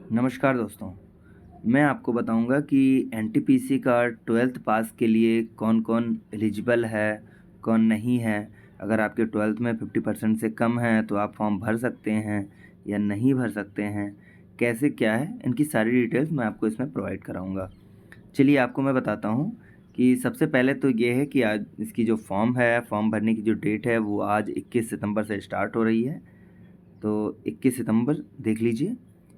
नमस्कार दोस्तों, मैं आपको बताऊंगा कि एनटीपीसी का 12th पास के लिए कौन-कौन एलिजिबल है, कौन नहीं है। अगर आपके 12th में 50% से कम है तो आप फॉर्म भर सकते हैं या नहीं भर सकते हैं। कैसे क्या है, इनकी सारी डिटेल्स मैं आपको इसमें प्रोवाइड कराऊंगा। चलिए आपको मैं बताता हूँ कि सबसे पहले तो ये है कि आज इसकी जो फॉर्म है, फॉर्म भरने की जो डेट है वो आज 21 सितंबर से स्टार्ट हो रही है। तो 21 सितंबर देख लीजिए,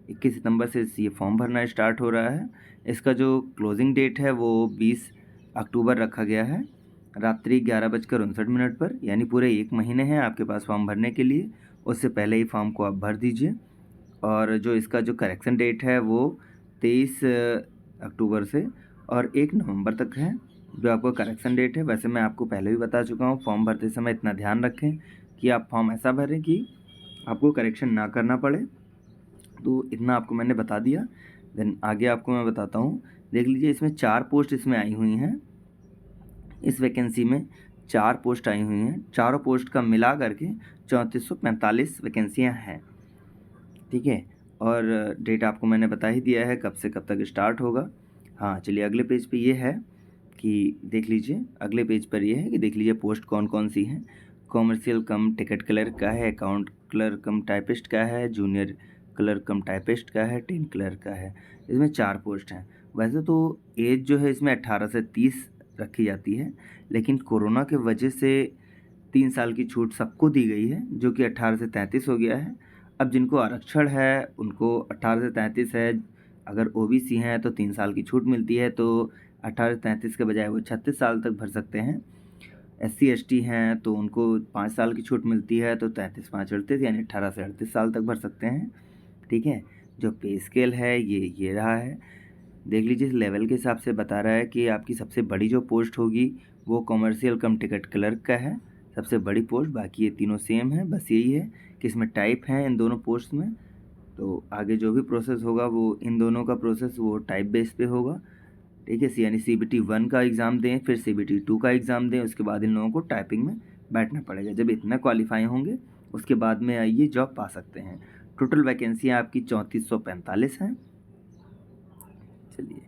21 सितंबर से ये फॉर्म भरना स्टार्ट हो रहा है। इसका जो क्लोजिंग डेट है वो 20 अक्टूबर रखा गया है, रात्रि 11:59 पर, यानी पूरे 1 महीने हैं आपके पास फॉर्म भरने के लिए। उससे पहले ही फॉर्म को आप भर दीजिए। और जो इसका जो करेक्शन डेट है वो 23 अक्टूबर से और 1 नवंबर तक है, जो आपका करेक्शन डेट है। वैसे मैं आपको पहले भी बता चुका हूँ, फॉर्म भरते समय इतना ध्यान रखें कि आप फॉर्म ऐसा भरें कि आपको करेक्शन ना करना पड़े। तो इतना आपको मैंने बता दिया। देन आगे आपको मैं बताता हूँ। देख लीजिए, इसमें 4 पोस्ट इसमें आई हुई हैं। इस वैकेंसी में 4 पोस्ट आई हुई हैं। चारों पोस्ट का मिला करके 3445 वैकेंसियाँ हैं, ठीक है। और डेट आपको मैंने बता ही दिया है कब से कब तक स्टार्ट होगा। हाँ, चलिए अगले पेज पे ये है कि देख लीजिए, अगले पेज पर ये है कि देख लीजिए पोस्ट कौन कौन सी हैं। कॉमर्शियल कम टिकट क्लर्क का है, अकाउंट क्लर्क कम टाइपिस्ट का है, जूनियर क्लर्क कम टाइपिस्ट का है, टेन क्लर्क का है। इसमें 4 पोस्ट हैं। वैसे तो एज जो है इसमें 18 से 30 रखी जाती है, लेकिन कोरोना के वजह से 3 साल की छूट सबको दी गई है, जो कि 18 से 33 हो गया है। अब जिनको आरक्षण है उनको 18 से 33 है। अगर ओबीसी हैं तो 3 साल की छूट मिलती है, तो 18 से 33 के बजाय वो 36 साल तक भर सकते हैं। एससी एसटी हैं तो उनको 5 साल की छूट मिलती है, तो 33 5 38 यानी 18 से 38 साल तक भर सकते हैं, ठीक है। जो पे स्केल है ये रहा है। देख लीजिए, इस लेवल के हिसाब से बता रहा है कि आपकी सबसे बड़ी जो पोस्ट होगी वो कॉमर्शियल कम टिकट क्लर्क का है, सबसे बड़ी पोस्ट। बाकी ये तीनों सेम है, बस यही है कि इसमें टाइप हैं इन दोनों पोस्ट में। तो आगे जो भी प्रोसेस होगा वो इन दोनों का प्रोसेस वो टाइप बेस पे होगा, ठीक है। यानी CBT 1 का एग्ज़ाम दें, फिर CBT 2 का एग्ज़ाम दें, उसके बाद इन लोगों को टाइपिंग में बैठना पड़ेगा। जब इतना क्वालिफाई होंगे उसके बाद में ये जॉब पा सकते हैं। टोटल वैकेंसियाँ आपकी 3445 हैं। चलिए,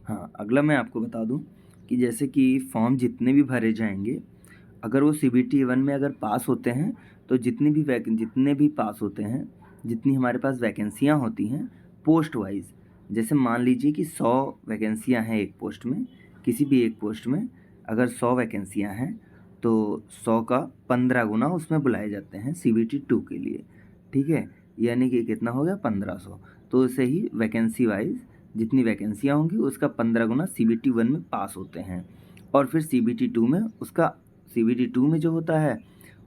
हाँ, अगला मैं आपको बता दूं कि जैसे कि फॉर्म जितने भी भरे जाएंगे, अगर वो CBT 1 में अगर पास होते हैं तो जितने भी पास होते हैं, जितनी हमारे पास वैकेंसियां होती हैं पोस्ट वाइज, जैसे मान लीजिए कि 100 वैकेंसियां हैं एक पोस्ट में, किसी भी एक पोस्ट में अगर 100 वैकेंसियां हैं तो 100 का 15 गुना उसमें बुलाए जाते हैं CBT 2 के लिए, ठीक है। यानी कि कितना हो गया 1500। तो ऐसे ही वैकेंसी वाइज जितनी वैकेंसियाँ होंगी उसका 15 गुना CBT 1 में पास होते हैं। और फिर CBT 2 में उसका CBT 2 में जो होता है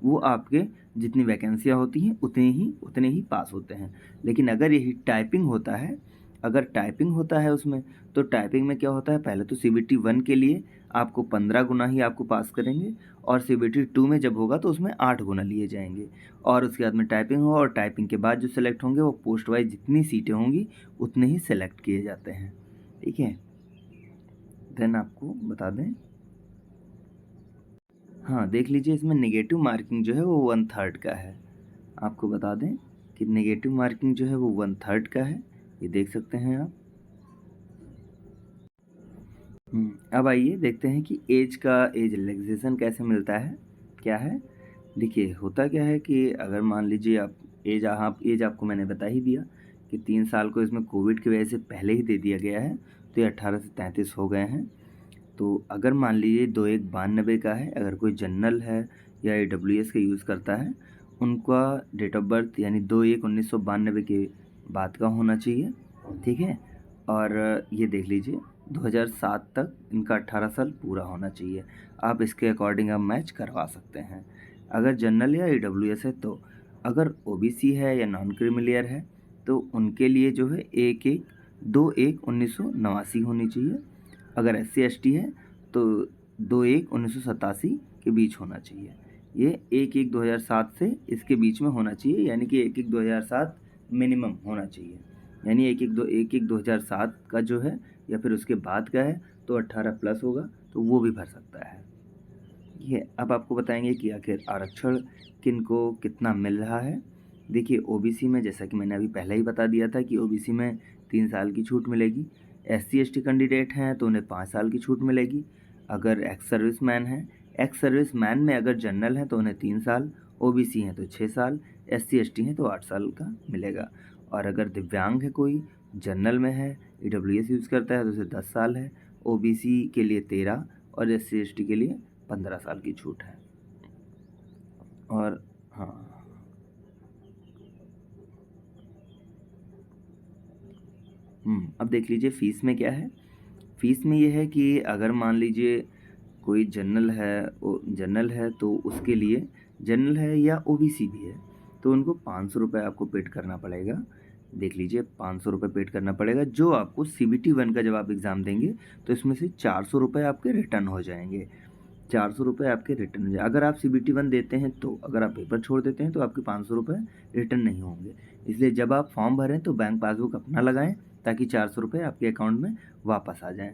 वो आपके जितनी वैकेंसियाँ होती हैं उतने ही पास होते हैं। लेकिन अगर यही टाइपिंग होता है, अगर टाइपिंग होता है उसमें, तो टाइपिंग में क्या होता है, पहले तो CBT 1 के लिए आपको 15 गुना ही आपको पास करेंगे, और CBT 2 में जब होगा तो उसमें 8 गुना लिए जाएंगे। और उसके बाद में टाइपिंग होगा, और टाइपिंग के बाद जो सेलेक्ट होंगे वो पोस्ट वाइज जितनी सीटें होंगी उतने ही सेलेक्ट किए जाते हैं, ठीक है। देन आपको बता दें, हाँ देख लीजिए, इसमें नेगेटिव मार्किंग जो है वो 1/3 का है। आपको बता दें कि नेगेटिव मार्किंग जो है वो 1/3 का है, ये देख सकते हैं आप। अब आइए देखते हैं कि एज रिलैक्सेशन कैसे मिलता है, क्या है। देखिए, होता क्या है कि अगर मान लीजिए आप एज आपको मैंने बता ही दिया कि 3 साल को इसमें कोविड की वजह से पहले ही दे दिया गया है, तो ये 18 से 33 हो गए हैं। तो अगर मान लीजिए 2192 का है, अगर कोई जनरल है या AWS का यूज़ करता है, उनका डेट ऑफ बर्थ यानी 2/1/1992 के बाद का होना चाहिए, ठीक है। और ये देख लीजिए 2007 तक इनका 18 साल पूरा होना चाहिए। आप इसके अकॉर्डिंग आप मैच करवा सकते हैं। अगर जनरल या AWS है तो। अगर OBC है या नॉन क्रीमिलियर है तो उनके लिए जो है 2/1/1989 होनी चाहिए। अगर SC ST है तो 2/1/1987 के बीच होना चाहिए। ये 1/1/2007 से इसके बीच में होना चाहिए, यानी कि 1/1/2007 मिनिमम होना चाहिए। यानी 1/1/2007 का जो है या फिर उसके बाद का है तो 18 प्लस होगा, तो वो भी भर सकता है। ये अब आपको बताएंगे कि आखिर आरक्षण किनको कितना मिल रहा है। देखिए ओबीसी में जैसा कि मैंने अभी पहले ही बता दिया था कि ओबीसी में 3 साल की छूट मिलेगी। एससी एसटी कैंडिडेट हैं तो उन्हें 5 साल की छूट मिलेगी। अगर एक्स सर्विसमैन में अगर जनरल हैं तो उन्हें 3 साल, ओबीसी हैं तो 6 साल, एससी एसटी हैं तो 8 साल का मिलेगा। और अगर दिव्यांग है कोई, जनरल में है, ईडब्ल्यूएस यूज़ करता है तो उसे 10 साल है, ओबीसी के लिए 13 और एससी एसटी के लिए 15 साल की छूट है। और हाँ, अब देख लीजिए फ़ीस में क्या है। फ़ीस में ये है कि अगर मान लीजिए कोई जनरल है तो उसके लिए, जनरल है या ओबीसी भी है तो उनको 500 रुपये आपको पेड करना पड़ेगा। देख लीजिए 500 रुपये पेड करना पड़ेगा, जो आपको सीबीटी 1 का जब आप एग्ज़ाम देंगे तो इसमें से 400 रुपये आपके रिटर्न हो जाएंगे। 400 रुपये आपके रिटर्न हो जाए। अगर आप सीबीटी 1 देते हैं तो, अगर आप पेपर छोड़ देते हैं तो आपके 500 रुपये रिटर्न नहीं होंगे। इसलिए जब आप फॉर्म भरें तो बैंक पासबुक अपना लगाएं ताकि 400 रुपये आपके अकाउंट में वापस आ जाएं।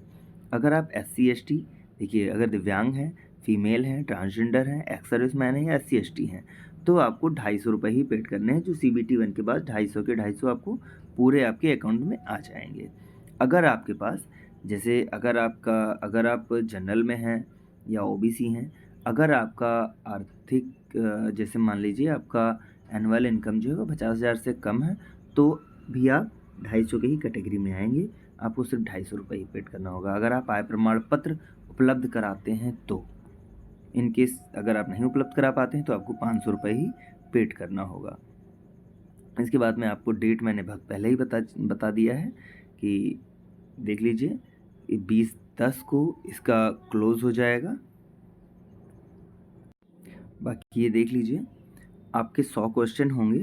अगर आप एससी एसटी, देखिए अगर दिव्यांग हैं, फीमेल हैं, ट्रांसजेंडर हैं, एक्स सर्विसमैन हैं या एससी एसटी हैं तो आपको 250 रुपये ही पेड करने हैं, जो सीबीटी 1 के बाद 250 के 250 आपको पूरे आपके अकाउंट में आ जाएंगे। अगर आपके पास, जैसे अगर आप जनरल में हैं या ओबीसी हैं, अगर आपका आर्थिक जैसे मान लीजिए आपका एनुअल इनकम जो है वो 50,000 से कम है तो भी आप 250 के ही कैटेगरी में आएंगे। आपको सिर्फ 250 रुपये ही पेड करना होगा। अगर आप आय प्रमाण पत्र उपलब्ध कराते हैं तो, इन केस अगर आप नहीं उपलब्ध करा पाते हैं तो आपको 500 रुपये ही पेड करना होगा। इसके बाद में आपको डेट मैंने बहुत पहले ही बता दिया है कि देख लीजिए 20/10 को इसका क्लोज़ हो जाएगा। बाकी ये देख लीजिए आपके 100 क्वेश्चन होंगे,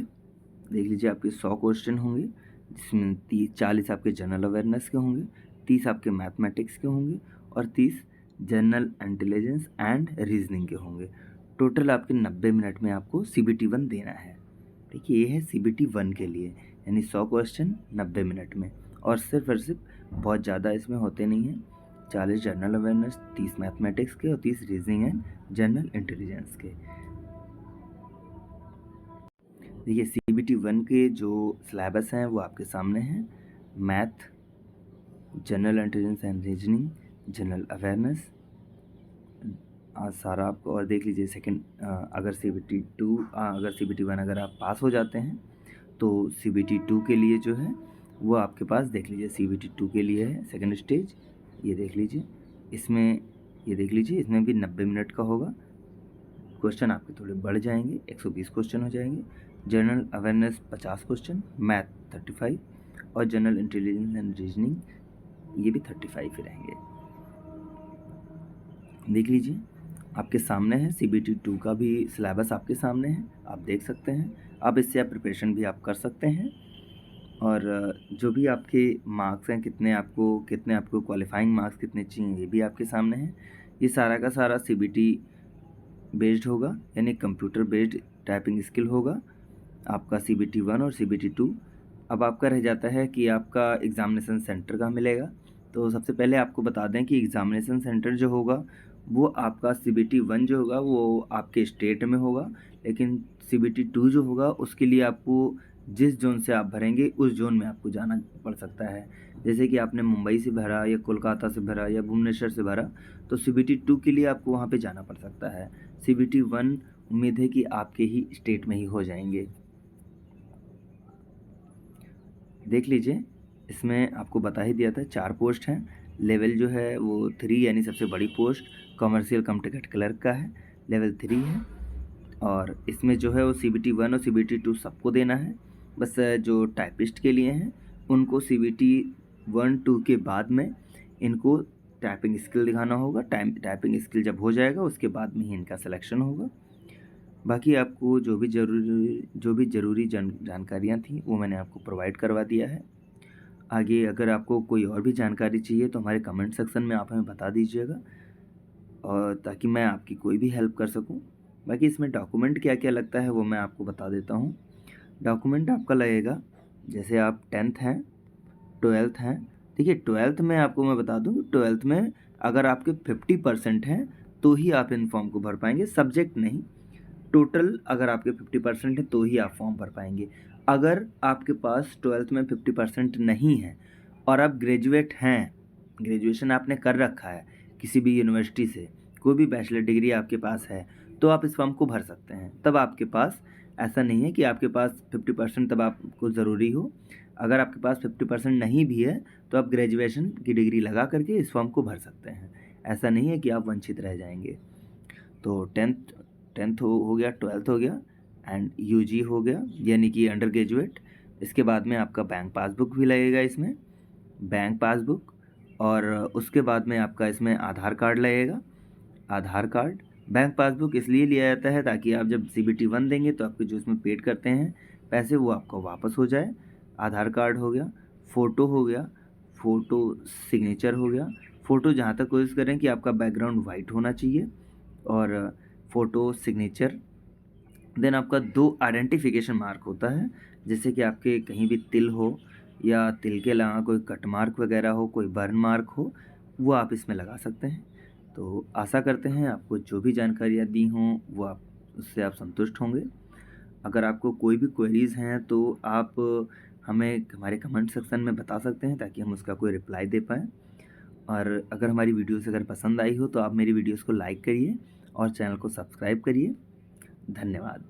देख लीजिए आपके 100 क्वेश्चन होंगे, जिसमें 40 आपके जनरल अवेयरनेस के होंगे, 30 आपके मैथमेटिक्स के होंगे और 30 जनरल इंटेलिजेंस एंड रीजनिंग के होंगे। टोटल आपके 90 मिनट में आपको सीबीटी 1 देना है। देखिए ये है सीबीटी 1 के लिए, यानी 100 क्वेश्चन 90 मिनट में। और सिर्फ बहुत ज़्यादा इसमें होते नहीं हैं। 40 जनरल अवेयरनेस, 30 मैथमेटिक्स के और 30 रीजनिंग एंड जनरल इंटेलिजेंस के। देखिए सीबीटी 1 के जो सिलेबस हैं वो आपके सामने हैं। Math, general intelligence and reasoning, general awareness, सारा आपको। और देख लीजिए अगर सीबीटी 1 अगर आप पास हो जाते हैं तो सीबीटी 2 के लिए जो है वो आपके पास, देख लीजिए सीबीटी 2 के लिए है सेकंड स्टेज। ये देख लीजिए इसमें भी 90 मिनट का होगा। क्वेश्चन आपके थोड़े बढ़ जाएंगे, 120 क्वेश्चन हो जाएंगे। जनरल अवेयरनेस 50 क्वेश्चन, मैथ 35 और जनरल इंटेलिजेंस एंड रीजनिंग ये भी 35 ही रहेंगे। देख लीजिए आपके सामने है, सीबीटी 2 का भी सिलेबस आपके सामने है, आप देख सकते हैं। अब इससे आप प्रिपरेशन भी आप कर सकते हैं। और जो भी आपके मार्क्स हैं, कितने आपको क्वालिफाइंग मार्क्स कितने चाहिए, ये भी आपके सामने है। ये सारा का सारा सीबीटी बेस्ड होगा, यानी कंप्यूटर बेस्ड टाइपिंग स्किल होगा आपका सीबीटी 1 और सीबीटी 2। अब आपका रह जाता है कि आपका एग्ज़ामिनेशन सेंटर कहाँ मिलेगा। तो सबसे पहले आपको बता दें कि एग्ज़ामिनेशन सेंटर जो होगा वो आपका सीबीटी 1 जो होगा वो आपके स्टेट में होगा, लेकिन सीबीटी 2 जो होगा उसके लिए आपको जिस जोन से आप भरेंगे उस जोन में आपको जाना पड़ सकता है। जैसे कि आपने मुंबई से भरा या कोलकाता से भरा या भुवनेश्वर से भरा तो सीबीटी 2 के लिए आपको वहाँ पे जाना पड़ सकता है। सीबीटी 1 उम्मीद है कि आपके ही स्टेट में ही हो जाएंगे। देख लीजिए इसमें आपको बता ही दिया था 4 पोस्ट हैं। लेवल जो है वो 3 यानी सबसे बड़ी पोस्ट कमर्शियल कम टिकट क्लर्क का है, लेवल 3 है। और इसमें जो है वो सीबीटी 1 और सीबीटी 2 सबको देना है। बस जो टाइपिस्ट के लिए हैं उनको सीबीटी 1 2 के बाद में इनको टाइपिंग स्किल दिखाना होगा। टाइपिंग स्किल जब हो जाएगा उसके बाद में ही इनका सिलेक्शन होगा। बाकी आपको जो भी ज़रूरी जानकारियाँ थी वो मैंने आपको प्रोवाइड करवा दिया है। आगे अगर आपको कोई और भी जानकारी चाहिए तो हमारे कमेंट सेक्शन में आप हमें बता दीजिएगा, और ताकि मैं आपकी कोई भी हेल्प कर सकूं। बाकी इसमें डॉक्यूमेंट क्या क्या लगता है वो मैं आपको बता देता हूं। डॉक्यूमेंट आपका लगेगा, जैसे आप 10th हैं, 12th हैं। देखिए 12th में आपको मैं बता दूं, 12th में अगर आपके 50% हैं तो ही आप इन फॉर्म को भर पाएंगे, सब्जेक्ट नहीं। टोटल अगर आपके 50% है तो ही आप फॉर्म भर पाएंगे। अगर आपके पास 12th में 50% नहीं है और आप ग्रेजुएट हैं, ग्रेजुएशन आपने कर रखा है किसी भी यूनिवर्सिटी से, कोई भी बैचलर डिग्री आपके पास है, तो आप इस फॉर्म को भर सकते हैं। तब आपके पास ऐसा नहीं है कि आपके पास 50% तब आपको ज़रूरी हो। अगर आपके पास 50% नहीं भी है तो आप ग्रेजुएशन की डिग्री लगा करके इस फॉर्म को भर सकते हैं। ऐसा नहीं है कि आप वंचित रह जाएंगे। तो टेंथ हो गया, 12th हो गया एंड यूजी हो गया यानी कि अंडर ग्रेजुएट। इसके बाद में आपका बैंक पासबुक भी लगेगा इसमें, बैंक पासबुक। और उसके बाद में आपका इसमें आधार कार्ड लगेगा। आधार कार्ड, बैंक पासबुक इसलिए लिया जाता है ताकि आप जब CBT 1 देंगे तो आपके जो इसमें पेड करते हैं पैसे वो आपको वापस हो जाए। आधार कार्ड हो गया, फ़ोटो हो गया, फ़ोटो सिग्नेचर हो गया। फ़ोटो जहाँ तक कोशिश करें कि आपका बैकग्राउंड वाइट होना चाहिए और फ़ोटो सिग्नेचर। देन आपका 2 आइडेंटिफिकेशन मार्क होता है, जैसे कि आपके कहीं भी तिल हो या तिल के अलावा कोई कट मार्क वगैरह हो, कोई बर्न मार्क हो, वो आप इसमें लगा सकते हैं। तो आशा करते हैं आपको जो भी जानकारियाँ दी हों वो आप उससे आप संतुष्ट होंगे। अगर आपको कोई भी क्वेरीज़ हैं तो आप हमें हमारे कमेंट सेक्शन में बता सकते हैं ताकि हम उसका कोई रिप्लाई दे पाएँ। और अगर हमारी वीडियोज़ अगर पसंद आई हो तो आप मेरी वीडियोज़ को लाइक करिए और चैनल को सब्सक्राइब करिए। धन्यवाद।